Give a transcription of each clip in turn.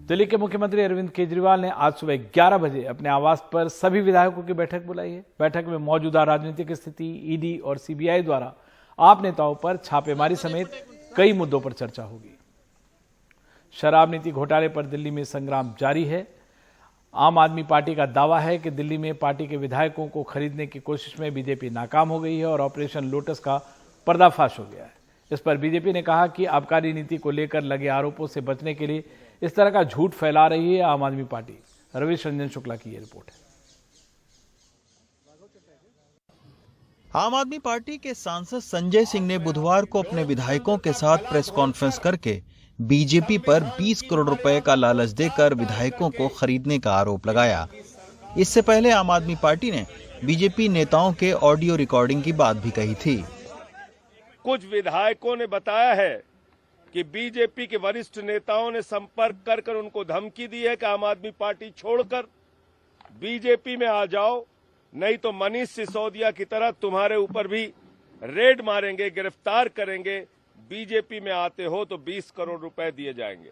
दिल्ली के मुख्यमंत्री अरविंद केजरीवाल ने आज सुबह 11 बजे अपने आवास पर सभी विधायकों की बैठक बुलाई है। बैठक में मौजूदा राजनीतिक स्थिति, ईडी और सीबीआई द्वारा आप नेताओं पर छापेमारी समेत कई मुद्दों पर चर्चा होगी। शराब नीति घोटाले पर दिल्ली में संग्राम जारी है। आम आदमी पार्टी का दावा है कि दिल्ली में पार्टी के विधायकों को खरीदने की कोशिश में बीजेपी नाकाम हो गई है और ऑपरेशन लोटस का पर्दाफाश हो गया है। इस पर बीजेपी ने कहा कि आबकारी नीति को लेकर लगे आरोपों से बचने के लिए इस तरह का झूठ फैला रही है आम आदमी पार्टी। रविश रंजन शुक्ला की यह रिपोर्ट है। आम आदमी पार्टी के सांसद संजय सिंह ने बुधवार को अपने विधायकों के साथ प्रेस कॉन्फ्रेंस करके बीजेपी पर 20 करोड़ रुपए का लालच देकर विधायकों को खरीदने का आरोप लगाया। इससे पहले आम आदमी पार्टी ने बीजेपी नेताओं के ऑडियो रिकॉर्डिंग की बात भी कही थी। कुछ विधायकों ने बताया है कि बीजेपी के वरिष्ठ नेताओं ने संपर्क कर उनको धमकी दी है कि आम आदमी पार्टी छोड़कर बीजेपी में आ जाओ, नहीं तो मनीष सिसोदिया की तरह तुम्हारे ऊपर भी रेड मारेंगे, गिरफ्तार करेंगे। बीजेपी में आते हो तो 20 करोड़ रुपए दिए जाएंगे।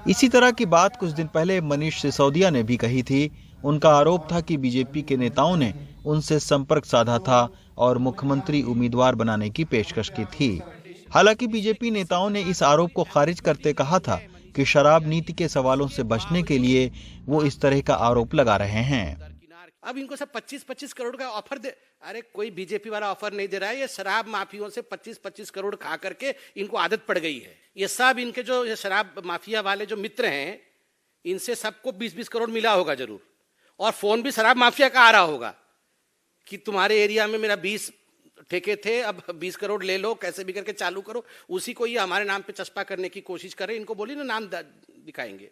इसी तरह की बात कुछ दिन पहले मनीष सिसोदिया ने भी कही थी। उनका आरोप था कि बीजेपी के नेताओं ने उनसे संपर्क साधा था और मुख्यमंत्री उम्मीदवार बनाने की पेशकश की थी। हालांकि बीजेपी नेताओं ने इस आरोप को खारिज करते कहा था कि शराब नीति के सवालों से बचने के लिए वो इस तरह का आरोप लगा रहे हैं। अब इनको सब 25-25 करोड़ का ऑफर दे, अरे कोई बीजेपी वाला ऑफर नहीं दे रहा है। ये शराब माफियों से 25-25 करोड़ खा करके इनको आदत पड़ गई है। ये सब इनके जो ये शराब माफिया वाले जो मित्र हैं, इनसे सबको 20-20 करोड़ मिला होगा जरूर, और फोन भी शराब माफिया का आ रहा होगा कि तुम्हारे एरिया में मेरा 20 ठेके थे, अब 20 करोड़ ले लो, कैसे भी करके चालू करो। उसी को ये हमारे नाम पे चस्पा करने की कोशिश कर रहे। इनको बोली ना नाम दिखाएंगे।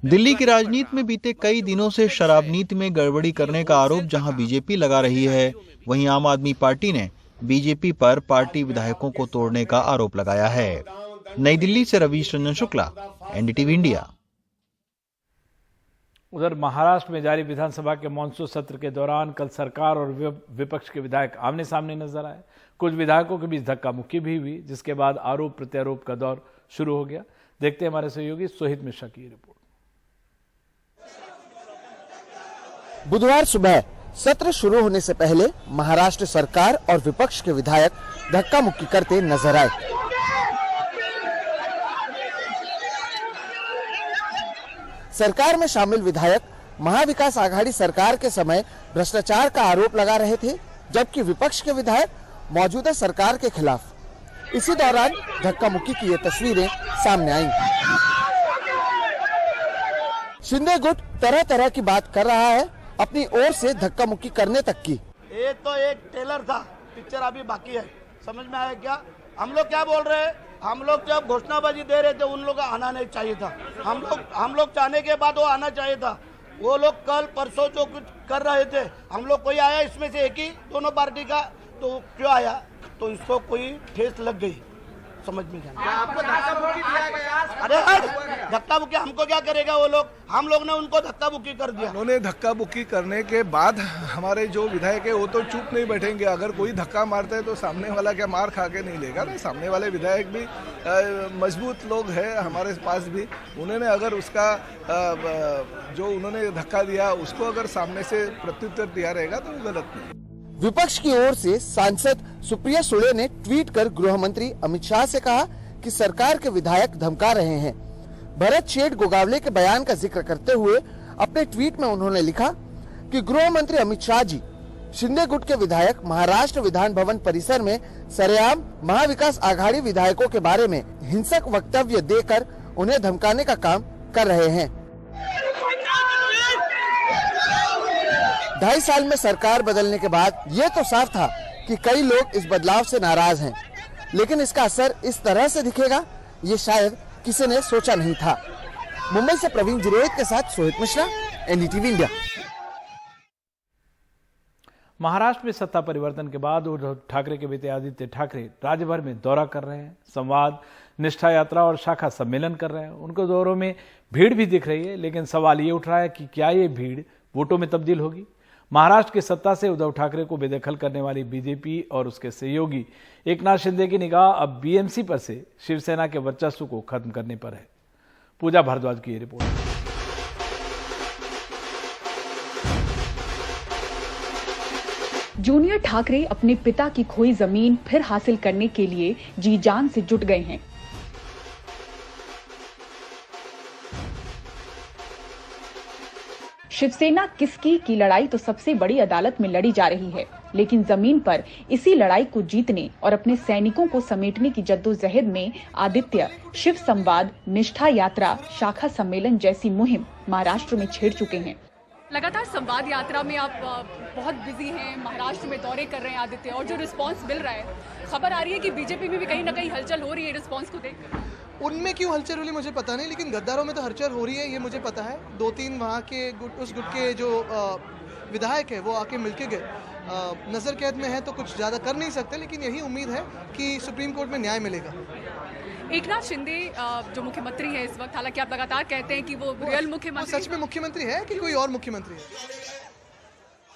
दिल्ली की राजनीति में बीते कई दिनों से शराब नीति में गड़बड़ी करने का आरोप जहां बीजेपी लगा रही है, वहीं आम आदमी पार्टी ने बीजेपी पर पार्टी विधायकों को तोड़ने का आरोप लगाया है। नई दिल्ली से रविश रंजन शुक्ला, एनडीटीवी इंडिया। उधर महाराष्ट्र में जारी विधानसभा के मॉनसून सत्र के दौरान कल सरकार और विपक्ष के विधायक आमने सामने नजर आए। कुछ विधायकों के बीच धक्का मुक्की भी हुई, जिसके बाद आरोप प्रत्यारोप का दौर शुरू हो गया। देखते हैं हमारे सहयोगी सोहित मिश्रा की रिपोर्ट। बुधवार सुबह सत्र शुरू होने से पहले महाराष्ट्र सरकार और विपक्ष के विधायक धक्का मुक्की करते नजर आए। सरकार में शामिल विधायक महाविकास आघाड़ी सरकार के समय भ्रष्टाचार का आरोप लगा रहे थे, जबकि विपक्ष के विधायक मौजूदा सरकार के खिलाफ। इसी दौरान धक्का मुक्की की ये तस्वीरें सामने आई। शिंदे गुट तरह तरह की बात कर रहा है, अपनी ओर से धक्का मुक्की करने तक की। ये तो एक ट्रेलर था, पिक्चर अभी बाकी है। समझ में आया क्या? हम लोग क्या बोल रहे हैं? हम लोग जब घोषणाबाजी दे रहे थे, उन लोग का आना नहीं चाहिए था। हम लोग चाहने के बाद वो आना चाहिए था। वो लोग कल परसों जो कुछ कर रहे थे, हम लोग कोई आया इसमें से एक ही दोनों पार्टी का, तो क्यों आया? तो इसको कोई ठेस लग गई। समझ में क्या? आपको धक्का मुक्की दिया गया? अरे धक्का मुक्की हमको क्या करेगा वो लोग? हम लोग ने उनको धक्का मुक्की कर दिया। उन्होंने धक्का मुक्की करने के बाद हमारे जो विधायक है वो तो चुप नहीं बैठेंगे। अगर कोई धक्का मारता है तो सामने वाला क्या मार खा के नहीं लेगा ना। सामने वाले विधायक भी मजबूत लोग हैं हमारे पास भी। उन्होंने अगर उसका जो उन्होंने धक्का दिया उसको अगर सामने से प्रत्युत्तर दिया रहेगा तो वो गलत नहीं। विपक्ष की ओर से सांसद सुप्रिया सुले ने ट्वीट कर गृह मंत्री अमित शाह से कहा कि सरकार के विधायक धमका रहे हैं। भरत शेठ गोगावले के बयान का जिक्र करते हुए अपने ट्वीट में उन्होंने लिखा कि गृह मंत्री अमित शाह जी शिंदे गुट के विधायक महाराष्ट्र विधान भवन परिसर में सरेआम महाविकास आघाड़ी विधायकों के बारे में हिंसक वक्तव्य देकर उन्हें धमकाने का काम कर रहे हैं। 2.5 साल में सरकार बदलने के बाद ये तो साफ था कि कई लोग इस बदलाव से नाराज हैं, लेकिन इसका असर इस तरह से दिखेगा ये शायद किसी ने सोचा नहीं था। मुंबई से प्रवीण जिरोहित के साथ सोहित मिश्रा, एनडीटीवी इंडिया। महाराष्ट्र में सत्ता परिवर्तन के बाद उद्धव ठाकरे के बेटे आदित्य ठाकरे राज्य भर में दौरा कर रहे हैं। संवाद, निष्ठा यात्रा और शाखा सम्मेलन कर रहे हैं। उनको दौरों में भीड़ भी दिख रही है, लेकिन सवाल ये उठ रहा है कि क्या ये भीड़ वोटों में तब्दील होगी? महाराष्ट्र की सत्ता से उद्धव ठाकरे को बेदखल करने वाली बीजेपी और उसके सहयोगी एकनाथ शिंदे की निगाह अब बीएमसी पर से शिवसेना के वर्चस्व को खत्म करने पर है। पूजा भारद्वाज की ये रिपोर्ट। जूनियर ठाकरे अपने पिता की खोई जमीन फिर हासिल करने के लिए जी जान से जुट गए हैं। शिवसेना किसकी की लड़ाई तो सबसे बड़ी अदालत में लड़ी जा रही है, लेकिन जमीन पर इसी लड़ाई को जीतने और अपने सैनिकों को समेटने की जद्दोजहद में आदित्य शिव संवाद, निष्ठा यात्रा, शाखा सम्मेलन जैसी मुहिम महाराष्ट्र में छेड़ चुके हैं। लगातार संवाद यात्रा में आप बहुत बिजी हैं, महाराष्ट्र में दौरे कर रहे हैं आदित्य, और जो रिस्पांस मिल रहा है, खबर आ रही है कि बीजेपी में भी कहीं ना कहीं हलचल हो रही है रिस्पांस को देखकर। उनमें क्यों हलचल हो रही मुझे पता नहीं, लेकिन गद्दारों में तो हलचल हो रही है, ये मुझे पता है। 2-3 वहाँ के उस गुट के जो विधायक है वो आके मिलके गए। नजर कैद में है तो कुछ ज़्यादा कर नहीं सकते, लेकिन यही उम्मीद है कि सुप्रीम कोर्ट में न्याय मिलेगा। एकनाथ शिंदे जो मुख्यमंत्री है इस वक्त, हालांकि आप लगातार कहते हैं कि वो रियल मुख्यमंत्री, सच में मुख्यमंत्री है कि कोई और मुख्यमंत्री है?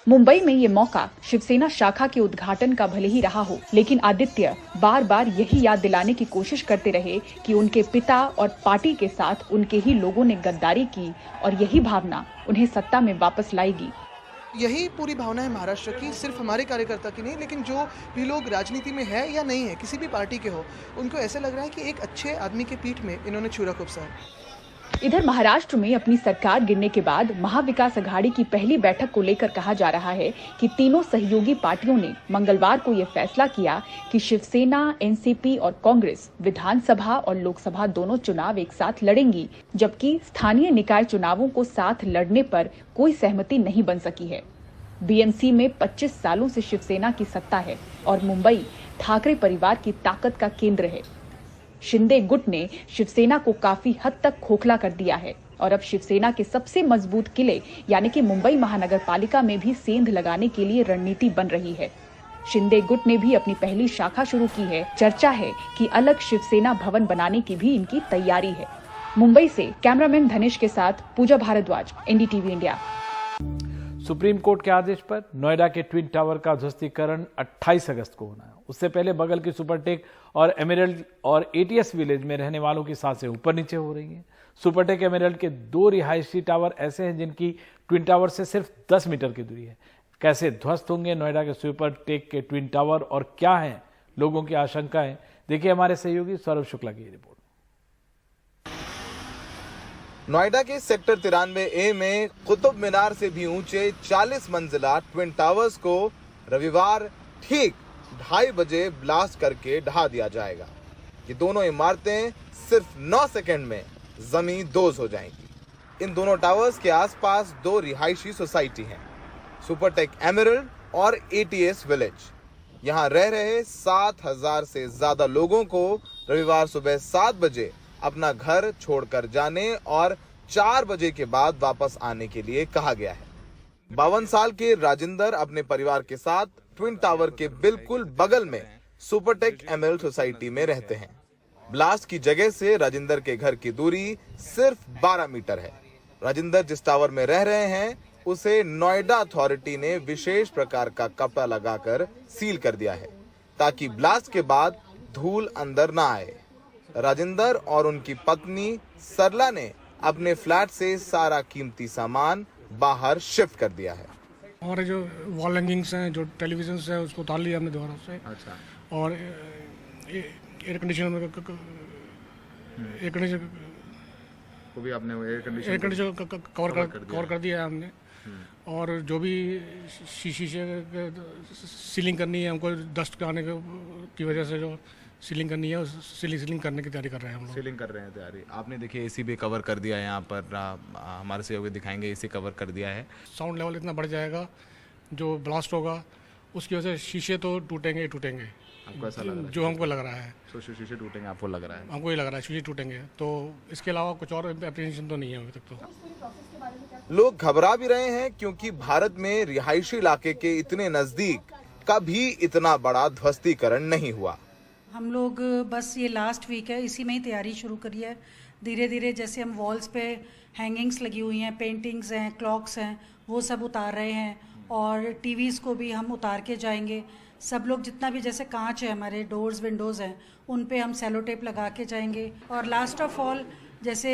मुंबई में ये मौका शिवसेना शाखा के उद्घाटन का भले ही रहा हो, लेकिन आदित्य बार बार यही याद दिलाने की कोशिश करते रहे कि उनके पिता और पार्टी के साथ उनके ही लोगों ने गद्दारी की और यही भावना उन्हें सत्ता में वापस लाएगी। यही पूरी भावना है महाराष्ट्र की, सिर्फ हमारे कार्यकर्ता की नहीं, लेकिन जो भी लोग राजनीति में है या नहीं है, किसी भी पार्टी के हो, उनको ऐसा लग रहा है कि एक अच्छे आदमी के पीठ में इन्होंने छुरा कुपसा है। इधर महाराष्ट्र में अपनी सरकार गिरने के बाद महाविकास अघाड़ी की पहली बैठक को लेकर कहा जा रहा है कि तीनों सहयोगी पार्टियों ने मंगलवार को यह फैसला किया कि शिवसेना, एनसीपी और कांग्रेस विधानसभा और लोकसभा दोनों चुनाव एक साथ लड़ेंगी, जबकि स्थानीय निकाय चुनावों को साथ लड़ने पर कोई सहमति नहीं बन सकी है। बीएमसी में 25 सालों से शिवसेना की सत्ता है और मुंबई ठाकरे परिवार की ताकत का केंद्र है। शिंदे गुट ने शिवसेना को काफी हद तक खोखला कर दिया है और अब शिवसेना के सबसे मजबूत किले यानी कि मुंबई महानगर पालिका में भी सेंध लगाने के लिए रणनीति बन रही है। शिंदे गुट ने भी अपनी पहली शाखा शुरू की है। चर्चा है कि अलग शिवसेना भवन बनाने की भी इनकी तैयारी है। मुंबई से कैमरामैन धनेश के साथ Puja Bhardwaj, NDTV India. Supreme court के आदेश पर नोएडा के ट्विन टावर का ध्वस्तीकरण 28 अगस्त को होना है। उससे पहले बगल की सुपरटेक और एमरल्ड और एटीएस विलेज में रहने वालों की सांसें ऊपर नीचे हो रही हैं। सुपरटेक एमरल्ड के 2 रिहायशी टावर ऐसे हैं जिनकी ट्विन टावर से सिर्फ 10 मीटर की दूरी है। कैसे ध्वस्त होंगे नोएडा के सुपरटेक के ट्विन टावर और क्या है लोगों की आशंकाएं, देखिए हमारे सहयोगी सौरभ शुक्ला की रिपोर्ट। नोएडा के सेक्टर 93A में कुतुब मीनार से भी ऊंचे 40 मंजिला ट्विन टावर्स को रविवार ठीक 2:30 बजे ब्लास्ट करके ढहा दिया जाएगा। ये दोनों इमारतें सिर्फ 9 सेकंड में जमीन दोज हो जाएंगी। इन दोनों टावर्स के आसपास 2 रिहायशी सोसाइटी हैं, सुपरटेक एमरल्ड और एटीएस विलेज। यहाँ रह रहे 7,000 से ज्यादा लोगों को रविवार सुबह 7 बजे अपना घर छोड़कर जाने और 4 बजे के बाद वापस आने के लिए कहा गया है। 52 साल के राजिंदर अपने परिवार के साथ ट्विन टावर के बिल्कुल बगल में सुपरटेक एमरल्ड सोसाइटी में रहते हैं। ब्लास्ट की जगह से राजिंदर के घर की दूरी सिर्फ 12 मीटर है। राजिंदर जिस टावर में रह रहे हैं उसे नोएडा अथॉरिटी ने विशेष प्रकार का कपड़ा लगाकर सील कर दिया है ताकि ब्लास्ट के बाद धूल अंदर ना आए। राजिंदर और उनकी पत्नी सरला ने अपने फ्लैट से सारा कीमती सामान बाहर शिफ्ट कर दिया है। और जो वॉल हैंगिंग्स हैं, जो टेलीविजन है, उसको उतार लिया हमने दोबारा से। अच्छा। और एयर कंडीशनर को भी आपने एयर कंडीशनर कवर कर दिया है हमने। और जो भी शीशे सीलिंग करनी है हमको, डस्ट आने की वजह से जो सीलिंग करनी है, सीलिंग करने की तैयारी कर रहे हैं हम लोग। सीलिंग कर रहे हैं तैयारी। आपने देखिए एसी भी कवर कर दिया है, यहाँ पर हमारे सहयोगी दिखाएंगे, एसी कवर कर दिया है। साउंड लेवल इतना बढ़ जाएगा, जो ब्लास्ट होगा उसकी वजह से शीशे तो टूटेंगे ही टूटेंगे। आपको ऐसा लग रहा है? जो हमको लग रहा है शीशे टूटेंगे, आपको लग रहा है? हमको ये लग रहा है शीशे टूटेंगे। तो इसके अलावा कुछ और एप्रीहेंशन तो नहीं है अभी तक। तो लोग घबरा भी रहे हैं क्योंकि भारत में रिहायशी इलाके के इतने नजदीक कभी इतना बड़ा ध्वस्तीकरण नहीं हुआ। हम लोग बस ये लास्ट वीक है, इसी में ही तैयारी शुरू करी है। धीरे धीरे जैसे हम वॉल्स पे हैंगिंग्स लगी हुई हैं, पेंटिंग्स हैं, क्लॉक्स हैं, वो सब उतार रहे हैं और टीवीज़ को भी हम उतार के जाएंगे। सब लोग जितना भी जैसे कांच है, हमारे डोर्स विंडोज़ हैं, उन पे हम सेलो टेप लगा के जाएंगे। और लास्ट ऑफ ऑल जैसे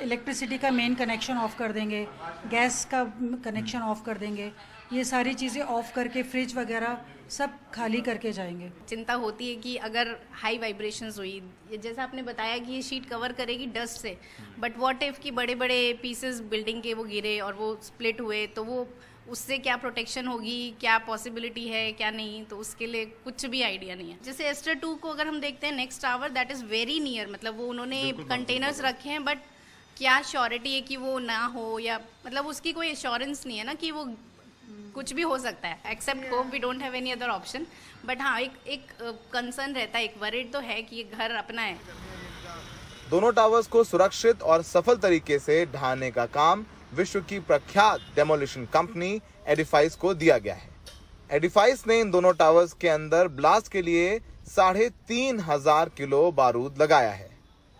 इलेक्ट्रिसिटी का मेन कनेक्शन ऑफ कर देंगे, गैस का कनेक्शन ऑफ कर देंगे, ये सारी चीज़ें ऑफ करके फ्रिज वगैरह सब खाली करके जाएंगे। चिंता होती है कि अगर हाई वाइब्रेशंस हुई, जैसा आपने बताया कि ये शीट कवर करेगी डस्ट से, बट व्हाट इफ कि बड़े बड़े पीसेस बिल्डिंग के वो गिरे और वो स्प्लिट हुए, तो वो उससे क्या प्रोटेक्शन होगी, क्या पॉसिबिलिटी है, क्या नहीं, तो उसके लिए कुछ भी आइडिया नहीं है। जैसे एस्टर 2 को अगर हम देखते हैं, next tower that is very near, मतलब वो उन्होंने कंटेनर्स रखे हैं, बट क्या श्योरिटी है कि वो ना हो, या मतलब उसकी कोई एश्योरेंस नहीं है ना कि वो कुछ भी हो सकता है। Except hope, we don't have any other option, but हाँ एक कंसर्न रहता है, एक वरीड तो है कि ये घर अपना है। दोनों टावर्स को सुरक्षित और सफल तरीके से ढहाने का काम विश्व की प्रख्यात डेमोलिशन कंपनी एडिफाइस को दिया गया है। एडिफाइस ने इन दोनों टावर्स के अंदर ब्लास्ट के लिए 3,500 किलो बारूद लगाया है।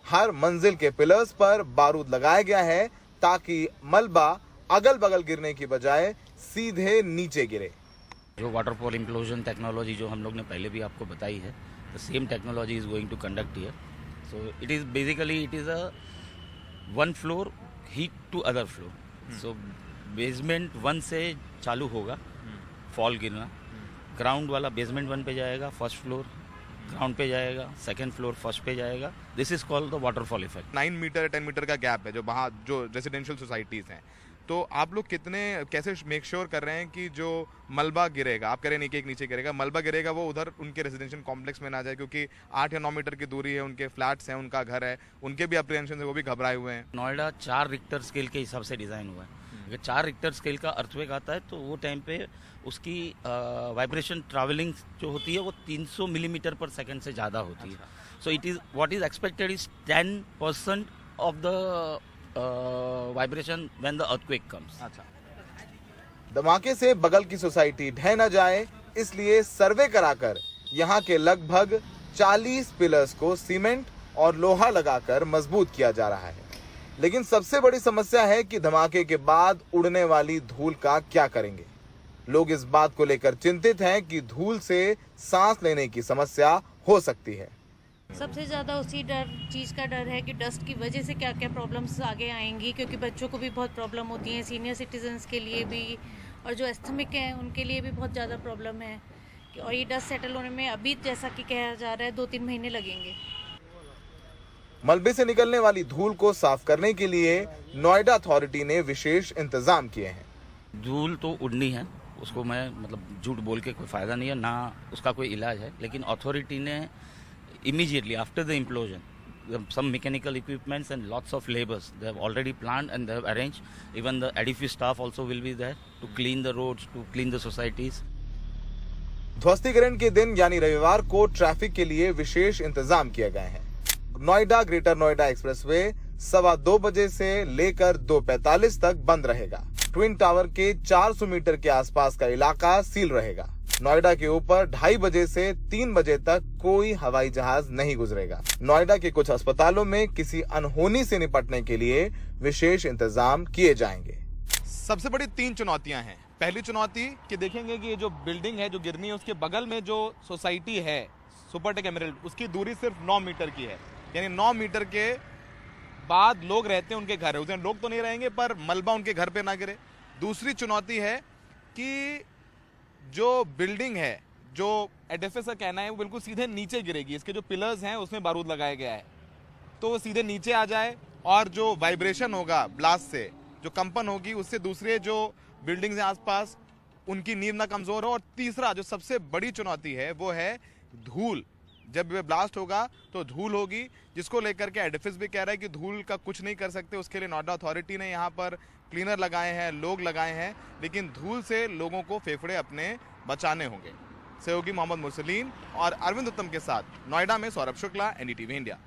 हर मंजिल के पिलर्स पर बारूद लगाया गया है ताकि मलबा अगल बगल गिरने की बजाय सीधे नीचे गिरे। जो वाटरफॉल इम्प्लोजन टेक्नोलॉजी जो हम लोग ने पहले भी आपको बताई है, the same technology is going to conduct here. So it is basically it is a one floor heat to other floor. सो बेसमेंट 1 से चालू होगा फॉल गिरना, ग्राउंड वाला बेसमेंट 1 पे जाएगा, फर्स्ट फ्लोर ग्राउंड पे जाएगा, सेकंड फ्लोर फर्स्ट पे जाएगा। This is called the waterfall effect. 9 metre 10 metre का गैप है जो वहाँ जो रेजिडेंशियल सोसाइटीज़ हैं, तो आप लोग कैसे मेक श्योर कर रहे हैं कि जो मलबा गिरेगा, आप कह रहे हैं कि एक नीचे गिरेगा, मलबा गिरेगा वो उधर उनके रेजिडेंशियल कॉम्प्लेक्स में ना जाए, क्योंकि 8 या 9 मीटर की दूरी है, उनके फ्लैट्स हैं, उनका घर है, उनके भी अप्रीहेंशन है, वो भी घबराए हुए हैं। नोएडा 4 रिक्टर स्केल के हिसाब से डिज़ाइन हुआ है। अगर 4 रिक्टर स्केल का अर्थक्वेक आता है तो वो टाइम पे उसकी वाइब्रेशन ट्रैवलिंग जो होती है वो 300 मिलीमीटर पर सेकंड से ज़्यादा होती है। So it is what is expected is 10% of the vibration when the earthquake comes. धमाके से बगल की सोसाइटी ढह न जाए, इसलिए सर्वे कराकर यहाँ के लगभग 40 पिलर्स को सीमेंट और लोहा लगाकर मजबूत किया जा रहा है। लेकिन सबसे बड़ी समस्या है कि धमाके के बाद उड़ने वाली धूल का क्या करेंगे। लोग इस बात को लेकर चिंतित हैं कि धूल से सांस लेने की समस्या हो सकती है। सबसे ज़्यादा उसी चीज़ का डर है कि डस्ट की वजह से क्या क्या प्रॉब्लम्स आगे आएंगी, क्योंकि बच्चों को भी बहुत प्रॉब्लम होती है, सीनियर सिटीजन्स के लिए भी, और जो एस्थमिक हैं उनके लिए भी बहुत ज़्यादा प्रॉब्लम है। और ये डस्ट सेटल होने में अभी जैसा कि कहा जा रहा है 2-3 महीने लगेंगे। मलबे से निकलने वाली धूल को साफ करने के लिए नोएडा अथॉरिटी ने विशेष इंतजाम किए हैं। धूल तो उड़नी है, उसको मैं मतलब झूठ बोल के कोई फ़ायदा नहीं है, ना उसका कोई इलाज है, लेकिन अथॉरिटी ने immediately after the implosion, some mechanical equipments and lots of laborers they have already planned and they have arranged. Even the edifice staff also will be there to clean the roads, to clean the societies. ध्वस्तीकरण के दिन यानी रविवार को traffic के लिए विशेष इंतजाम किए गए हैं। नोएडा ग्रेटर नोएडा एक्सप्रेसवे 2:15 बजे से लेकर 2:45 तक बंद रहेगा। ट्विन टावर के 400 मीटर के आसपास का इलाका सील रहेगा। नोएडा के ऊपर 2:30 बजे से 3 बजे तक कोई हवाई जहाज नहीं गुजरेगा। नोएडा के कुछ अस्पतालों में किसी अनहोनी से निपटने के लिए विशेष इंतजाम किए जाएंगे। सबसे बड़ी 3 चुनौतियां हैं। पहली चुनौती कि देखेंगे कि ये जो बिल्डिंग है जो गिरनी है उसके बगल में जो सोसाइटी है सुपरटेक एमराल्ड, उसकी दूरी सिर्फ 9 मीटर की है, यानी 9 मीटर के बाद लोग रहते हैं, उनके घर है, उसमें लोग तो नहीं रहेंगे पर मलबा उनके घर पे ना गिरे। दूसरी चुनौती है कि जो बिल्डिंग है, जो एडिफिस का कहना है वो बिल्कुल सीधे नीचे गिरेगी, इसके जो पिलर्स हैं उसमें बारूद लगाया गया है, तो वो सीधे नीचे आ जाए और जो वाइब्रेशन होगा ब्लास्ट से, जो कंपन होगी उससे दूसरे जो बिल्डिंग्स हैं आसपास उनकी नींव ना कमजोर हो। और तीसरा जो सबसे बड़ी चुनौती है वो है धूल। जब ये ब्लास्ट होगा तो धूल होगी, जिसको लेकर के एडिफिस भी कह रहा है कि धूल का कुछ नहीं कर सकते। उसके लिए नोएडा अथॉरिटी ने यहाँ पर क्लीनर लगाए हैं, लोग लगाए हैं, लेकिन धूल से लोगों को फेफड़े अपने बचाने होंगे। सहयोगी मोहम्मद मुरसलीन और अरविंद उत्तम के साथ नोएडा में सौरभ शुक्ला, NDTV इंडिया।